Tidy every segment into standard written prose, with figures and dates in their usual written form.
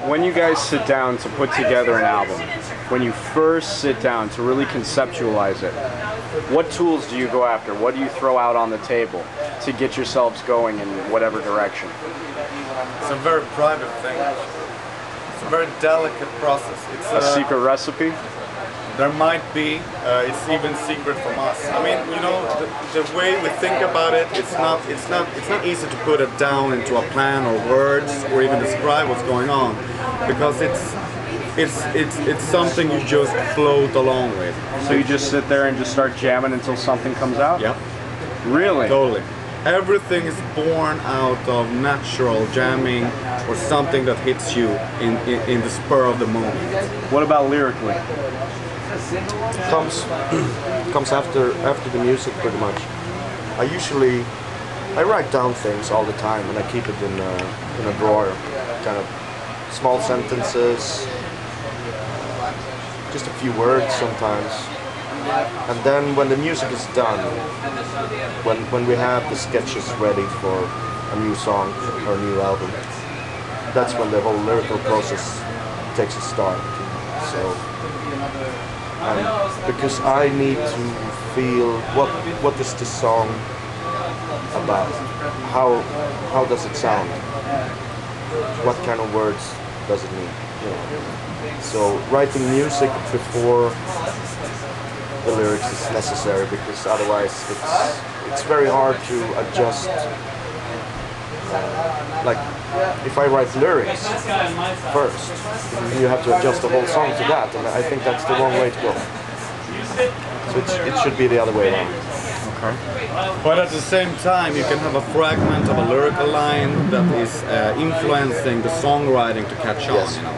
when you guys sit down to put together an album, when you first sit down to really conceptualize it, what tools do you go after? What do you throw out on the table to get yourselves going in whatever direction? It's a very private thing. It's a very delicate process. It's a secret recipe? There might be. It's even secret from us. I mean, you know, the way we think about it, it's not easy to put it down into a plan or words or even describe what's going on, because it's something you just float along with. So you just sit there and just start jamming until something comes out? Yep. Really? Totally. Everything is born out of natural jamming or something that hits you in the spur of the moment. What about lyrically? Comes after the music, pretty much. I write down things all the time and I keep it in a drawer, kind of small sentences, just a few words sometimes. And then when the music is done, when we have the sketches ready for a new song or a new album, that's when the whole lyrical process takes a start. So, because I need to feel what is the song about, how does it sound, what kind of words does it need, you know. So writing music before the lyrics is necessary, because otherwise it's very hard to adjust. Like if I write lyrics first, you have to adjust the whole song to that, and I think that's the wrong way to go. So it should be the other way around. Okay. But at the same time, you can have a fragment of a lyrical line that is influencing the songwriting to catch on, yes. You know?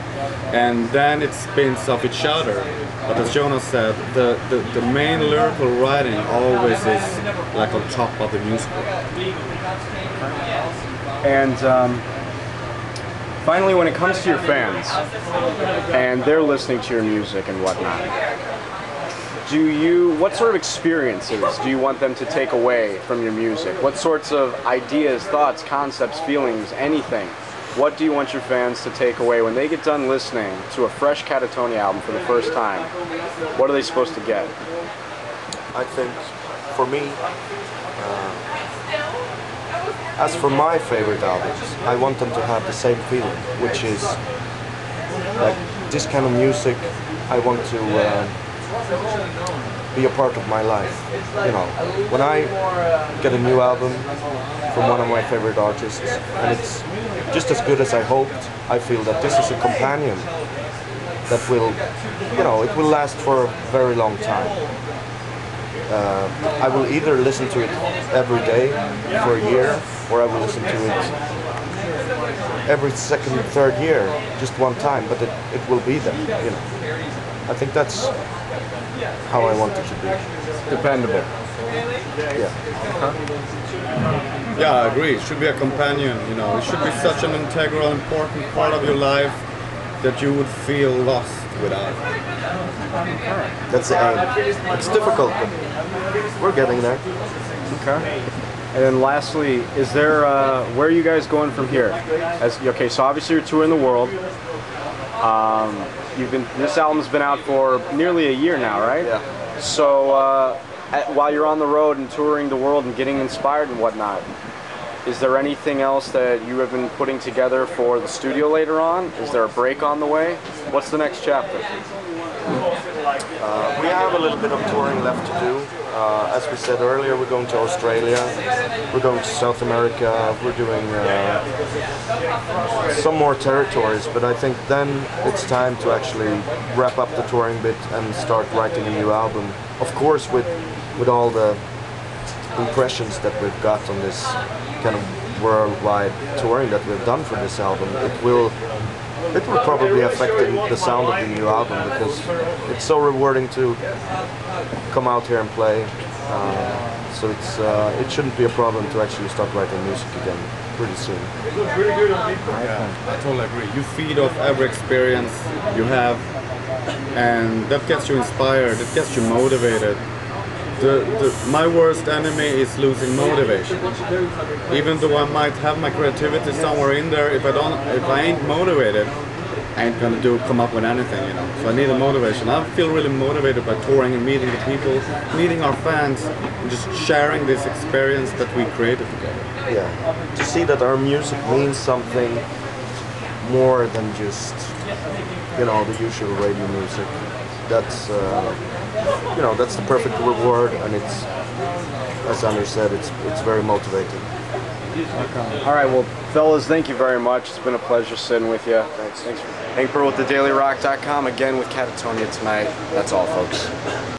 And then it spins off each other. But as Jonas said, the main lyrical writing always is like on top of the musical. And finally, when it comes to your fans, and they're listening to your music and whatnot, what sort of experiences do you want them to take away from your music? What sorts of ideas, thoughts, concepts, feelings, anything? What do you want your fans to take away when they get done listening to a fresh Katatonia album for the first time? What are they supposed to get? I think, for me, as for my favorite albums, I want them to have the same feeling, which is like this kind of music. I want to be a part of my life. You know, when I get a new album from one of my favorite artists and it's just as good as I hoped, I feel that this is a companion that will, you know, it will last for a very long time. I will either listen to it every day for a year, or I will listen to it every second, third year, just one time, but it will be there, you know. I think that's how I want it to be. Dependable. Yeah. Yeah, I agree. It should be a companion, you know. It should be such an integral, important part of your life that you would feel lost without. That's the aim. It's difficult, but we're getting there. Okay. And then lastly, is there, where are you guys going from here? Okay, so obviously you're touring the world. This album's been out for nearly a year now, right? Yeah. So while you're on the road and touring the world and getting inspired and whatnot, is there anything else that you have been putting together for the studio later on? Is there a break on the way? What's the next chapter? We have a little bit of touring left to do. As we said earlier, we're going to Australia, we're going to South America, we're doing some more territories, but I think then it's time to actually wrap up the touring bit and start writing a new album. Of course, with all the impressions that we've got on this kind of worldwide touring that we've done for this album, it will probably affect the sound of the new album, because it's so rewarding to come out here and play. So it shouldn't be a problem to actually start writing music again pretty soon. Yeah, I totally agree. You feed off every experience you have, and that gets you inspired, it gets you motivated. My worst enemy is losing motivation. Even though I might have my creativity somewhere in there, if I ain't motivated, ain't gonna come up with anything, you know. So I need a motivation. I feel really motivated by touring and meeting the people, meeting our fans, and just sharing this experience that we created together. Yeah, to see that our music means something more than just, you know, the usual radio music. That's, you know, that's the perfect reward, and it's, as Anders said, it's very motivating. All right, well, fellas, thank you very much. It's been a pleasure sitting with you. Thanks. Hank Pearl with thedailyrock.com, again with Katatonia tonight. That's all, folks.